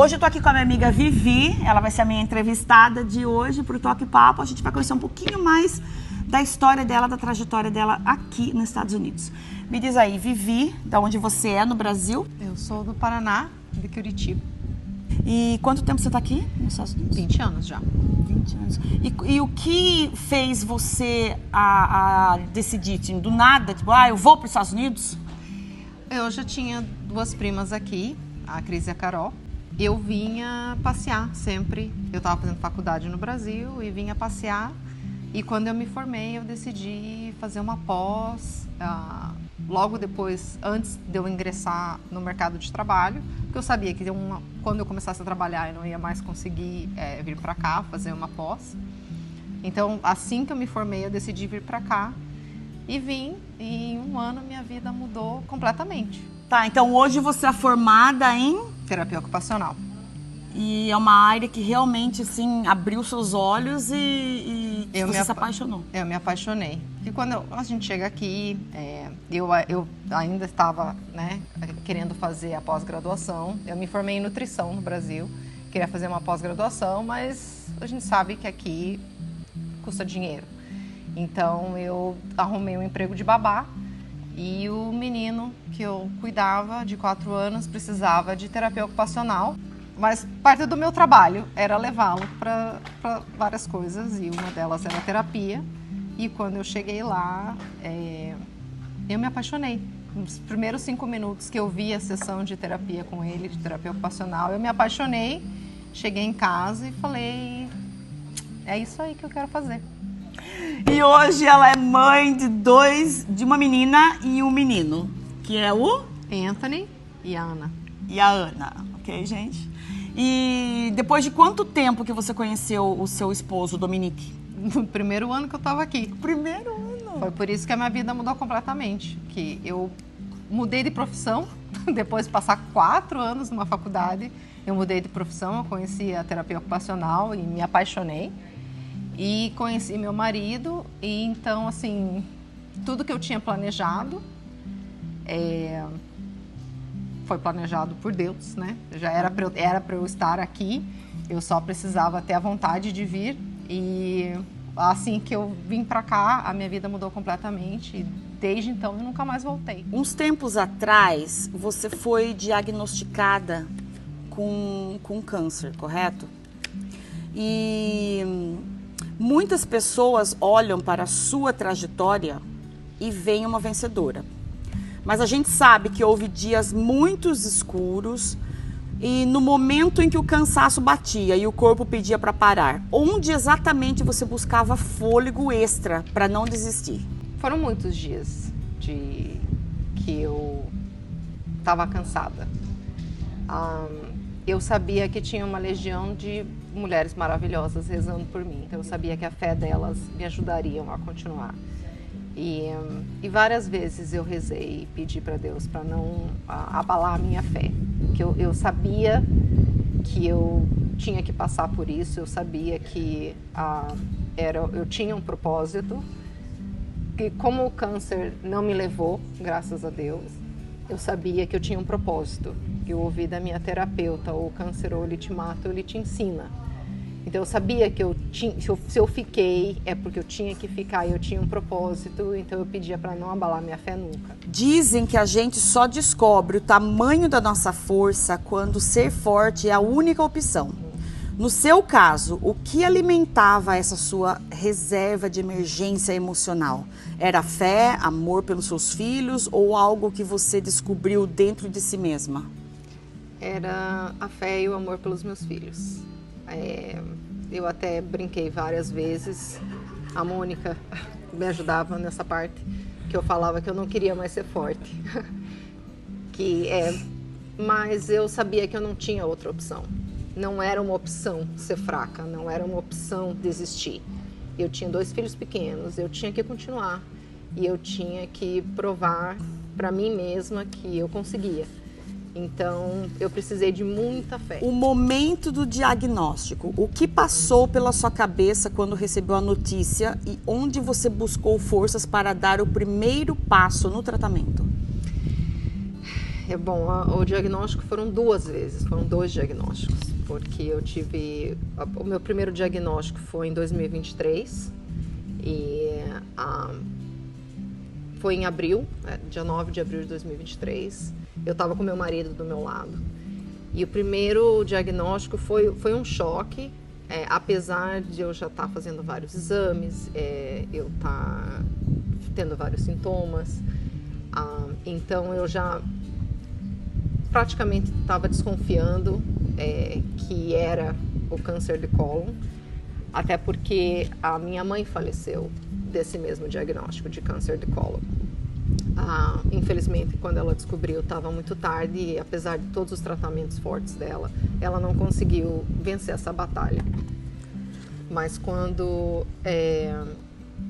Hoje eu tô aqui com a minha amiga Vivi, ela vai ser a minha entrevistada de hoje pro Toque Papo. A gente vai conhecer um pouquinho mais da história dela, da trajetória dela aqui nos Estados Unidos. Me diz aí, Vivi, da onde você é no Brasil? Eu sou do Paraná, de Curitiba. E quanto tempo você tá aqui nos Estados Unidos? 20 anos já. 20 anos. E o que fez você a decidir, assim, do nada, tipo, eu vou para os Estados Unidos? Eu já tinha duas primas aqui, a Cris e a Carol. Eu vinha passear sempre. Eu estava fazendo faculdade no Brasil e vinha passear. E quando eu me formei, eu decidi fazer uma pós, logo depois, antes de eu ingressar no mercado de trabalho, porque eu sabia que quando eu começasse a trabalhar, eu não ia mais conseguir vir para cá, fazer uma pós. Então, assim que eu me formei, eu decidi vir para cá e vim. E em um ano, minha vida mudou completamente. Tá, então hoje você é formada em terapia ocupacional. E é uma área que realmente, assim, abriu seus olhos e você se apaixonou. Eu me apaixonei. E quando a gente chega aqui, eu ainda estava, né, querendo fazer a pós-graduação. Eu me formei em nutrição no Brasil, queria fazer uma pós-graduação, mas a gente sabe que aqui custa dinheiro. Então, eu arrumei um emprego de babá. E o menino que eu cuidava, de 4 anos, precisava de terapia ocupacional. Mas parte do meu trabalho era levá-lo para várias coisas, e uma delas era a terapia. E quando eu cheguei lá, eu me apaixonei. Nos primeiros 5 minutos que eu vi a sessão de terapia com ele, de terapia ocupacional, eu me apaixonei. Cheguei em casa e falei, é isso aí que eu quero fazer. E hoje ela é mãe de uma menina e um menino, que é o Anthony e a Ana. E a Ana, ok, gente? E depois de quanto tempo que você conheceu o seu esposo, Dominique? No primeiro ano que eu estava aqui. Primeiro ano? Foi por isso que a minha vida mudou completamente. Que eu mudei de profissão, depois de passar 4 anos numa faculdade, eu mudei de profissão, eu conheci a terapia ocupacional e me apaixonei. E conheci meu marido, e então, assim, tudo que eu tinha planejado foi planejado por Deus, né? Já era para eu estar aqui, eu só precisava ter a vontade de vir. E assim que eu vim para cá, a minha vida mudou completamente. E desde então eu nunca mais voltei. Uns tempos atrás, você foi diagnosticada com câncer, correto? E muitas pessoas olham para a sua trajetória e veem uma vencedora. Mas a gente sabe que houve dias muito escuros e no momento em que o cansaço batia e o corpo pedia para parar, onde exatamente você buscava fôlego extra para não desistir? Foram muitos dias que eu estava cansada. Eu sabia que tinha uma legião de mulheres maravilhosas rezando por mim. Então eu sabia que a fé delas me ajudariam a continuar. E várias vezes eu rezei e pedi para Deus para não abalar a minha fé. Que eu sabia que eu tinha que passar por isso, eu sabia que eu tinha um propósito. Que como o câncer não me levou, graças a Deus, eu sabia que eu tinha um propósito. Eu ouvi da minha terapeuta, o câncer ou ele te mata ou ele te ensina. Então eu sabia que se eu fiquei, é porque eu tinha que ficar e eu tinha um propósito, então eu pedia para não abalar minha fé nunca. Dizem que a gente só descobre o tamanho da nossa força quando ser forte é a única opção. No seu caso, o que alimentava essa sua reserva de emergência emocional? Era fé, amor pelos seus filhos ou algo que você descobriu dentro de si mesma? Era a fé e o amor pelos meus filhos. Eu até brinquei várias vezes, a Mônica me ajudava nessa parte, que eu falava que eu não queria mais ser forte. Mas eu sabia que eu não tinha outra opção. Não era uma opção ser fraca, não era uma opção desistir. Eu tinha 2 filhos pequenos, eu tinha que continuar. E eu tinha que provar para mim mesma que eu conseguia. Então, eu precisei de muita fé. O momento do diagnóstico, o que passou pela sua cabeça quando recebeu a notícia e onde você buscou forças para dar o primeiro passo no tratamento? Bom, o diagnóstico foram 2 vezes, foram 2 diagnósticos, porque eu tive, o meu primeiro diagnóstico foi em 2023 e foi em abril, dia 9 de abril de 2023, eu estava com meu marido do meu lado. E o primeiro diagnóstico foi um choque, apesar de eu já estar fazendo vários exames, eu estar tendo vários sintomas, então eu já praticamente estava desconfiando que era o câncer de cólon, até porque a minha mãe faleceu desse mesmo diagnóstico de câncer de cólon. Infelizmente, quando ela descobriu, estava muito tarde e, apesar de todos os tratamentos fortes dela, ela não conseguiu vencer essa batalha. Mas quando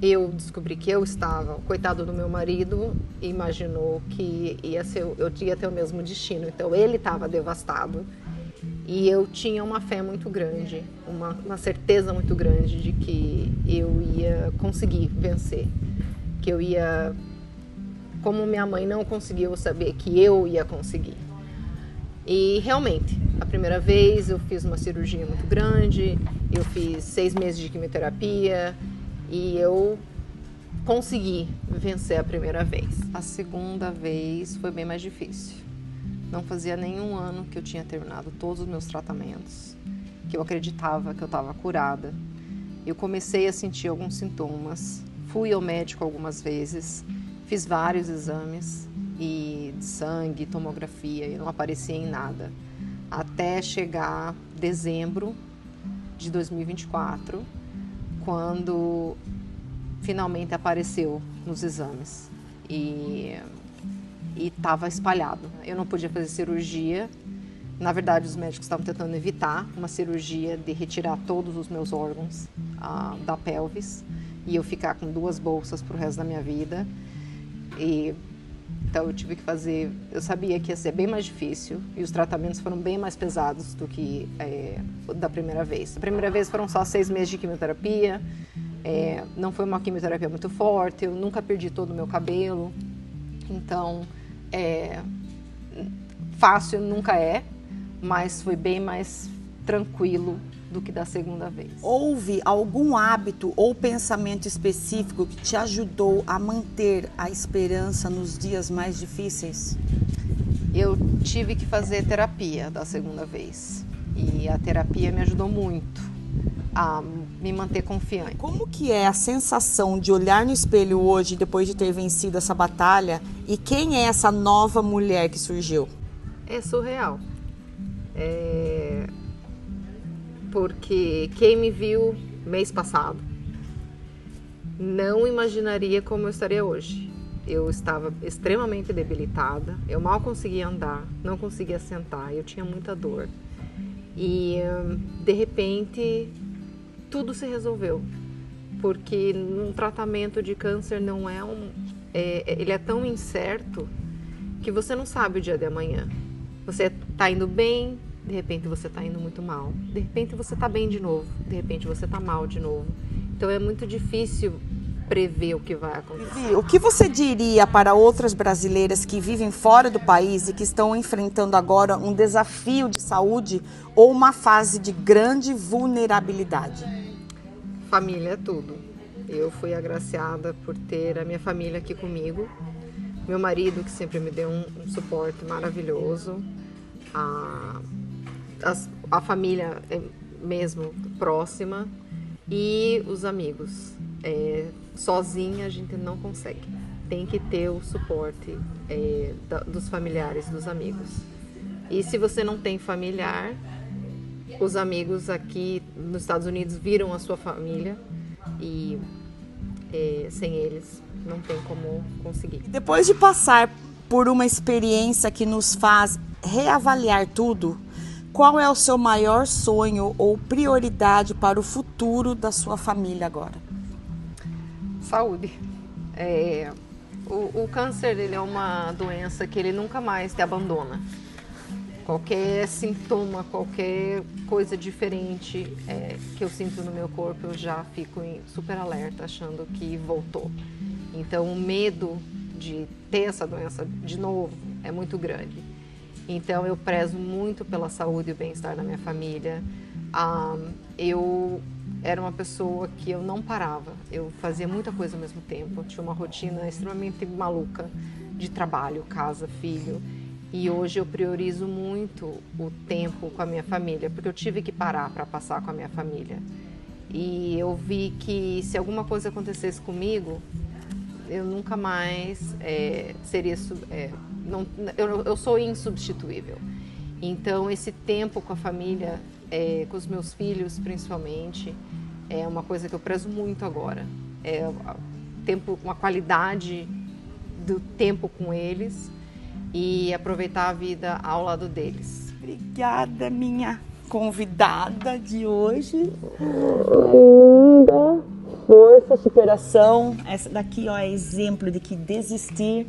eu descobri que eu estava, o coitado do meu marido imaginou que eu ia ter o mesmo destino. Então ele estava devastado e eu tinha uma fé muito grande, uma certeza muito grande de que eu ia conseguir vencer, que eu ia, como minha mãe não conseguiu saber que eu ia conseguir. E realmente, a primeira vez eu fiz uma cirurgia muito grande, eu fiz 6 meses de quimioterapia e eu consegui vencer a primeira vez. A segunda vez foi bem mais difícil. Não fazia nenhum ano que eu tinha terminado todos os meus tratamentos, que eu acreditava que eu estava curada. Eu comecei a sentir alguns sintomas, fui ao médico algumas vezes, fiz vários exames de sangue, tomografia, e não aparecia em nada. Até chegar dezembro de 2024, quando finalmente apareceu nos exames e estava espalhado. Eu não podia fazer cirurgia. Na verdade, os médicos estavam tentando evitar uma cirurgia de retirar todos os meus órgãos da pelvis e eu ficar com 2 bolsas para o resto da minha vida. Então eu tive que fazer, eu sabia que ia ser bem mais difícil e os tratamentos foram bem mais pesados do que da primeira vez. A primeira vez foram só 6 meses de quimioterapia, não foi uma quimioterapia muito forte, eu nunca perdi todo o meu cabelo, então fácil nunca mas foi bem mais tranquilo do que da segunda vez. Houve algum hábito ou pensamento específico que te ajudou a manter a esperança nos dias mais difíceis? Eu tive que fazer terapia da segunda vez e a terapia me ajudou muito a me manter confiante. Como que é a sensação de olhar no espelho hoje depois de ter vencido essa batalha e quem é essa nova mulher que surgiu? É surreal. Porque quem me viu mês passado não imaginaria como eu estaria hoje. Eu estava extremamente debilitada, eu mal conseguia andar, não conseguia sentar, eu tinha muita dor. E de repente tudo se resolveu, porque um tratamento de câncer não ele é tão incerto que você não sabe o dia de amanhã. Você está indo bem, de repente você está indo muito mal, de repente você está bem de novo, de repente você está mal de novo. Então é muito difícil prever o que vai acontecer. Vivi, o que você diria para outras brasileiras que vivem fora do país e que estão enfrentando agora um desafio de saúde ou uma fase de grande vulnerabilidade? Família é tudo. Eu fui agraciada por ter a minha família aqui comigo, meu marido que sempre me deu um suporte maravilhoso, a família mesmo próxima e os amigos. Sozinha a gente não consegue, tem que ter o suporte dos familiares, dos amigos. E se você não tem familiar, os amigos aqui nos Estados Unidos viram a sua família e sem eles não tem como conseguir. Depois de passar por uma experiência que nos faz reavaliar tudo, qual é o seu maior sonho ou prioridade para o futuro da sua família agora? Saúde. O câncer ele é uma doença que ele nunca mais te abandona. Qualquer sintoma, qualquer coisa diferente que eu sinto no meu corpo, eu já fico super alerta, achando que voltou. Então, o medo de ter essa doença de novo é muito grande. Então, eu prezo muito pela saúde e o bem-estar da minha família. Eu era uma pessoa que eu não parava. Eu fazia muita coisa ao mesmo tempo. Eu tinha uma rotina extremamente maluca de trabalho, casa, filho. E hoje eu priorizo muito o tempo com a minha família, porque eu tive que parar para passar com a minha família. E eu vi que se alguma coisa acontecesse comigo, eu nunca mais seria... eu sou insubstituível. Então, esse tempo com a família, com os meus filhos principalmente, é uma coisa que eu prezo muito agora. Uma qualidade do tempo com eles e aproveitar a vida ao lado deles. Obrigada, minha convidada de hoje. Força, superação. Essa daqui, ó, é exemplo de que desistir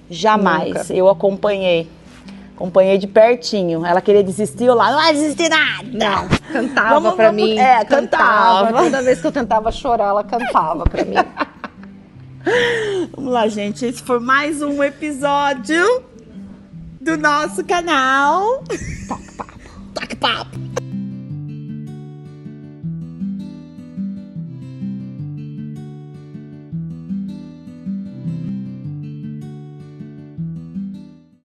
jamais. Nunca. Eu acompanhei de pertinho. Ela queria desistir, eu lá, não vai desistir nada. Não, cantava pra mim. Cantava. Toda vez que eu tentava chorar, ela cantava pra mim. Vamos lá, gente. Esse foi mais um episódio do nosso canal. Toque Papo.